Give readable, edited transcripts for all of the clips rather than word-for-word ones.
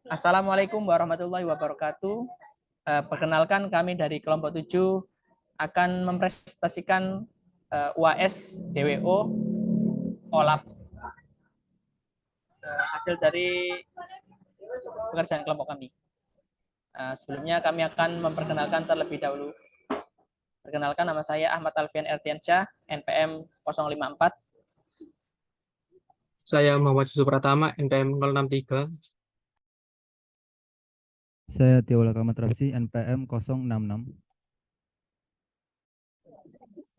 Assalamualaikum warahmatullahi wabarakatuh. Perkenalkan kami dari kelompok 7 akan mempresentasikan UAS DWO OLAP hasil dari pekerjaan kelompok kami. Sebelumnya kami akan memperkenalkan terlebih dahulu. Perkenalkan, nama saya Ahmad Alfian Ertiansyah, NPM 054. Saya Muhammad Yusuf Pratama, NPM 063. Saya Tiaula Kamat Rapsi, NPM 066.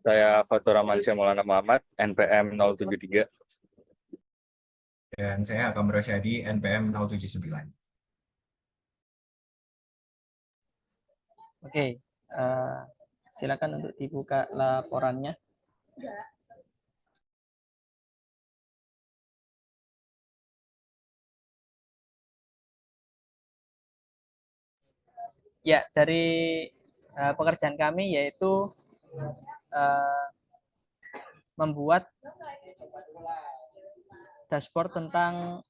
Saya Fatur Rahmansyah Maulana Muhammad, NPM 073. Dan saya Akam Rosyadi, NPM 079. Oke, silakan untuk dibuka laporannya. Ya, dari pekerjaan kami yaitu membuat dashboard tentang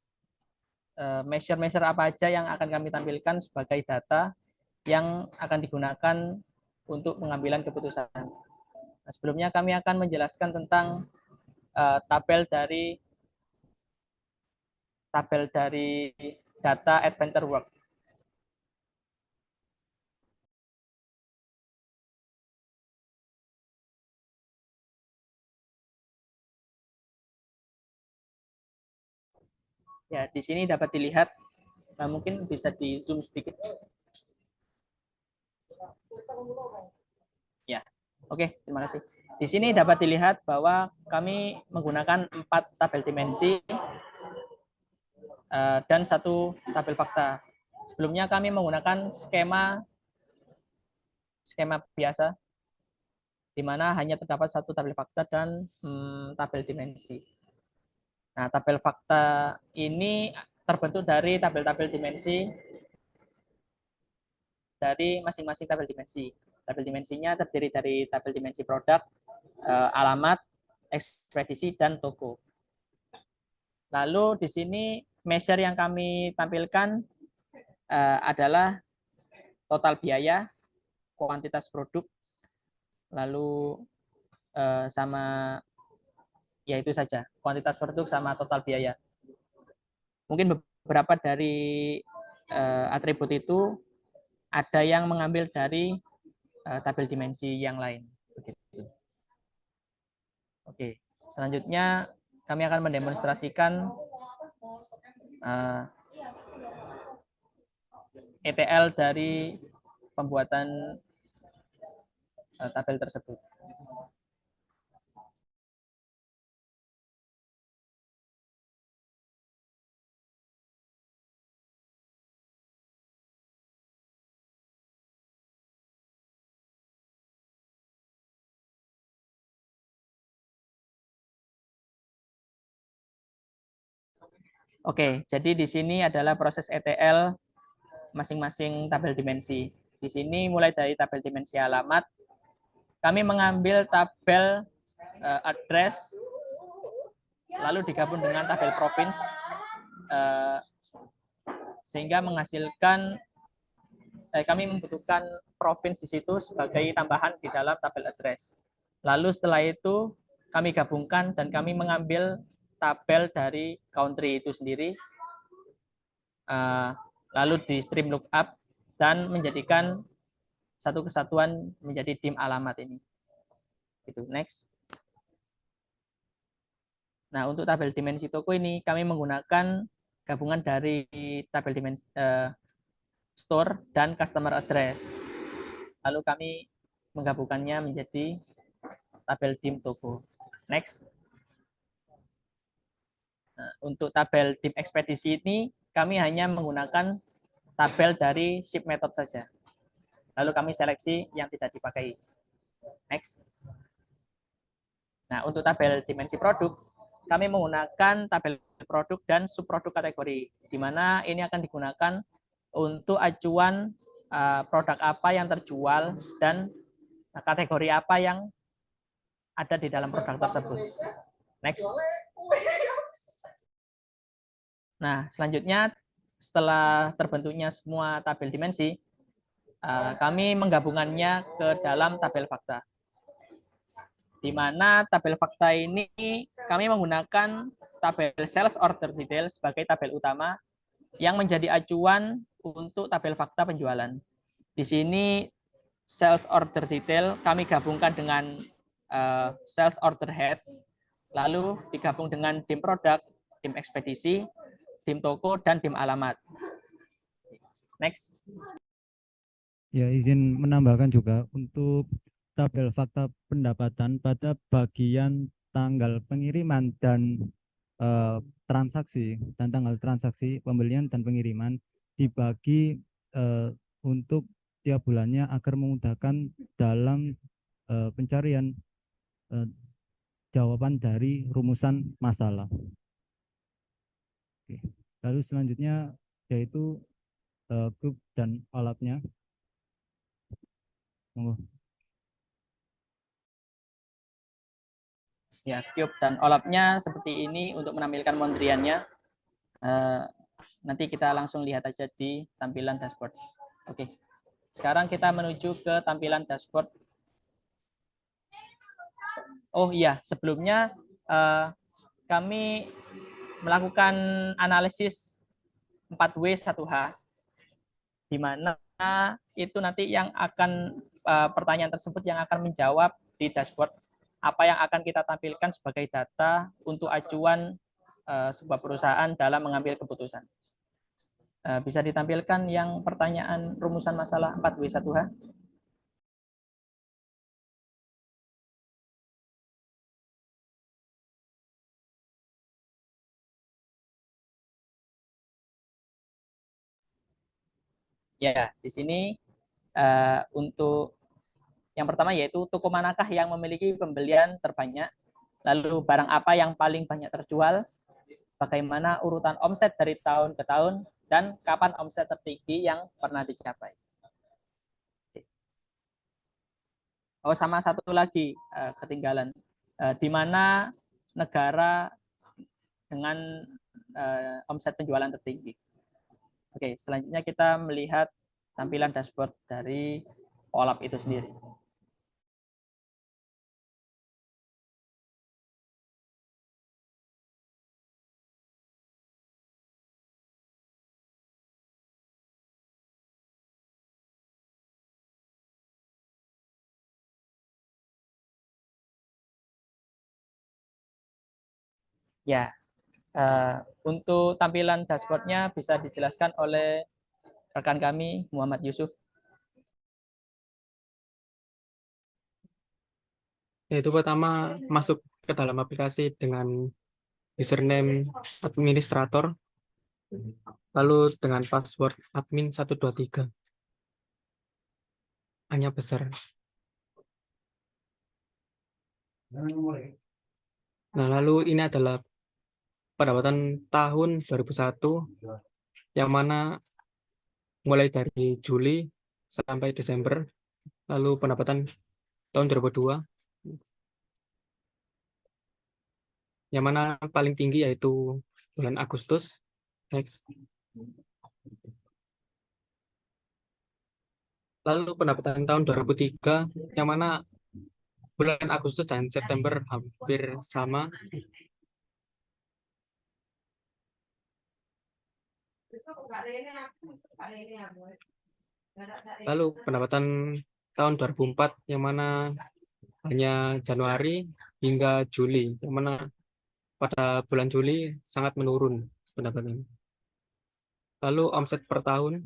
measure-measure apa aja yang akan kami tampilkan sebagai data yang akan digunakan untuk pengambilan keputusan. Nah, sebelumnya kami akan menjelaskan tentang tabel dari data adventure work. Ya, di sini dapat dilihat, mungkin bisa di zoom sedikit. Ya, oke, terima kasih. Di sini dapat dilihat bahwa kami menggunakan 4 tabel dimensi dan 1 tabel fakta. Sebelumnya kami menggunakan skema biasa, di mana hanya terdapat 1 tabel fakta dan tabel dimensi. Nah, tabel fakta ini terbentuk dari tabel-tabel dimensi dari masing-masing tabel dimensi. Tabel dimensinya terdiri dari tabel dimensi produk, alamat, ekspedisi, dan toko. Lalu di sini measure yang kami tampilkan adalah total biaya, kuantitas produk, lalu sama ya itu saja, kuantitas produk sama total biaya. Mungkin beberapa dari atribut itu ada yang mengambil dari tabel dimensi yang lain. Begitu. Oke, selanjutnya kami akan mendemonstrasikan ETL dari pembuatan tabel tersebut. Oke, jadi di sini adalah proses ETL masing-masing tabel dimensi. Di sini mulai dari tabel dimensi alamat, kami mengambil tabel address, lalu digabung dengan tabel provinsi, sehingga menghasilkan kami membutuhkan provinsi di situ sebagai tambahan di dalam tabel address. Lalu setelah itu kami gabungkan dan kami mengambil tabel dari country itu sendiri, lalu di stream lookup dan menjadikan satu kesatuan menjadi dim alamat ini. Itu next. Nah, untuk tabel dimensi toko ini kami menggunakan gabungan dari tabel dimensi store dan customer address. Lalu kami menggabungkannya menjadi tabel dim toko. Next. Nah, untuk tabel dim ekspedisi ini kami hanya menggunakan tabel dari ship method saja. Lalu kami seleksi yang tidak dipakai. Next. Nah, untuk tabel dimensi produk, kami menggunakan tabel produk dan subproduk kategori, di mana ini akan digunakan untuk acuan produk apa yang terjual dan kategori apa yang ada di dalam produk tersebut. Next. Nah, selanjutnya setelah terbentuknya semua tabel dimensi, kami menggabungannya ke dalam tabel fakta. Di mana tabel fakta ini kami menggunakan tabel sales order detail sebagai tabel utama yang menjadi acuan untuk tabel fakta penjualan. Di sini sales order detail kami gabungkan dengan sales order head, lalu digabung dengan tim produk, tim ekspedisi, tim toko, dan tim alamat. Next. Ya, izin menambahkan juga untuk tabel fakta pendapatan pada bagian tanggal pengiriman dan transaksi dan tanggal transaksi pembelian dan pengiriman dibagi untuk tiap bulannya agar memudahkan dalam pencarian jawaban dari rumusan masalah. Oke. Lalu selanjutnya yaitu grup dan alatnya. Monggo. Ya, cube dan olapnya seperti ini untuk menampilkan montriannya. Nanti kita langsung lihat aja di tampilan dashboard. Oke, sekarang kita menuju ke tampilan dashboard. Oh iya, sebelumnya kami melakukan analisis 4W 1H, di mana itu nanti yang akan pertanyaan tersebut yang akan menjawab di dashboard apa yang akan kita tampilkan sebagai data untuk acuan sebuah perusahaan dalam mengambil keputusan. Bisa ditampilkan yang pertanyaan rumusan masalah 4W1H. Ya, di sini untuk yang pertama yaitu toko manakah yang memiliki pembelian terbanyak, lalu barang apa yang paling banyak terjual, bagaimana urutan omset dari tahun ke tahun, dan kapan omset tertinggi yang pernah dicapai. Oh, sama satu lagi ketinggalan, di mana negara dengan omset penjualan tertinggi. Oke, selanjutnya kita melihat tampilan dashboard dari OLAP itu sendiri. Ya, untuk tampilan dashboardnya bisa dijelaskan oleh rekan kami Muhammad Yusuf. Yaitu pertama masuk ke dalam aplikasi dengan username administrator, lalu dengan password admin 123. Hanya besar. Nah, lalu ini adalah pendapatan tahun 2001, yang mana mulai dari Juli sampai Desember, lalu pendapatan tahun 2002, yang mana paling tinggi yaitu bulan Agustus. Next. Lalu pendapatan tahun 2003, yang mana bulan Agustus dan September hampir sama. Lalu pendapatan tahun 2004, yang mana hanya Januari hingga Juli, yang mana pada bulan Juli sangat menurun pendapatan. Lalu omset per tahun,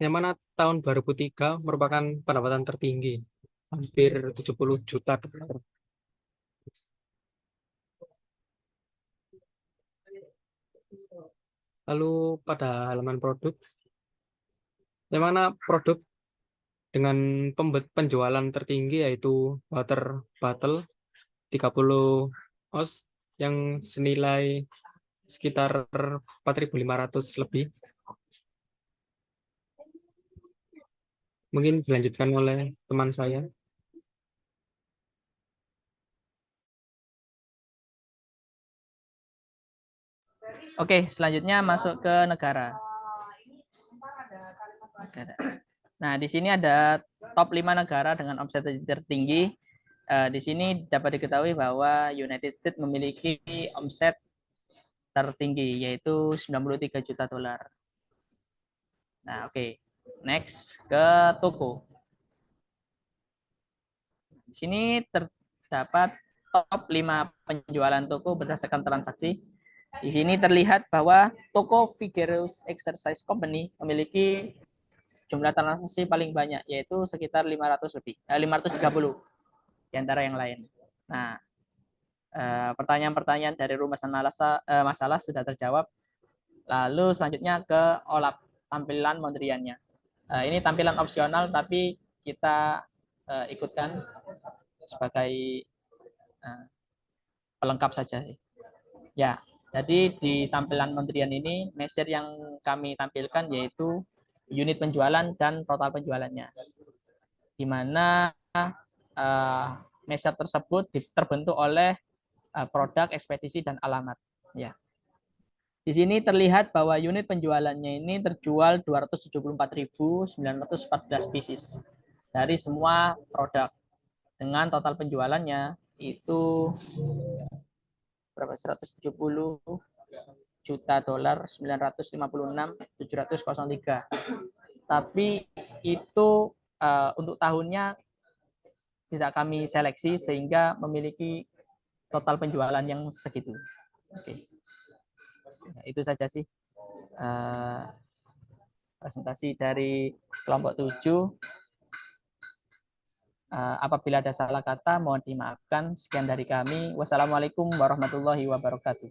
yang mana tahun 2003 merupakan pendapatan tertinggi, hampir 70 juta dolar. Lalu pada halaman produk, yang mana produk dengan penjualan tertinggi yaitu water bottle 30 oz yang senilai sekitar 4.500 lebih. Mungkin dilanjutkan oleh teman saya. Oke, selanjutnya masuk ke negara. Nah, di sini ada top 5 negara dengan omset tertinggi. Di sini dapat diketahui bahwa United States memiliki omset tertinggi, yaitu 93 juta dolar. Nah, oke. Next, ke toko. Di sini terdapat top 5 penjualan toko berdasarkan transaksi. Di sini terlihat bahwa toko Figueroa Exercise Company memiliki jumlah transaksi paling banyak, yaitu sekitar 500 lebih, 530 di antara yang lain. Nah, pertanyaan-pertanyaan dari rumasan masalah sudah terjawab. Lalu selanjutnya ke OLAP, tampilan monthly-nya. Ini tampilan opsional, tapi kita ikutkan sebagai pelengkap saja. Ya, jadi di tampilan monthly ini, measure yang kami tampilkan yaitu unit penjualan dan total penjualannya. Di mana measure tersebut terbentuk oleh produk, ekspedisi, dan alamat. Ya. Di sini terlihat bahwa unit penjualannya ini terjual 274.914 pieces dari semua produk, dengan total penjualannya itu berapa, 170 juta dolar, 956.703. Tapi itu untuk tahunnya tidak kami seleksi sehingga memiliki total penjualan yang segitu. Oke. Nah, itu saja sih presentasi dari kelompok 7. Apabila ada salah kata mohon dimaafkan. Sekian dari kami. Wassalamualaikum warahmatullahi wabarakatuh.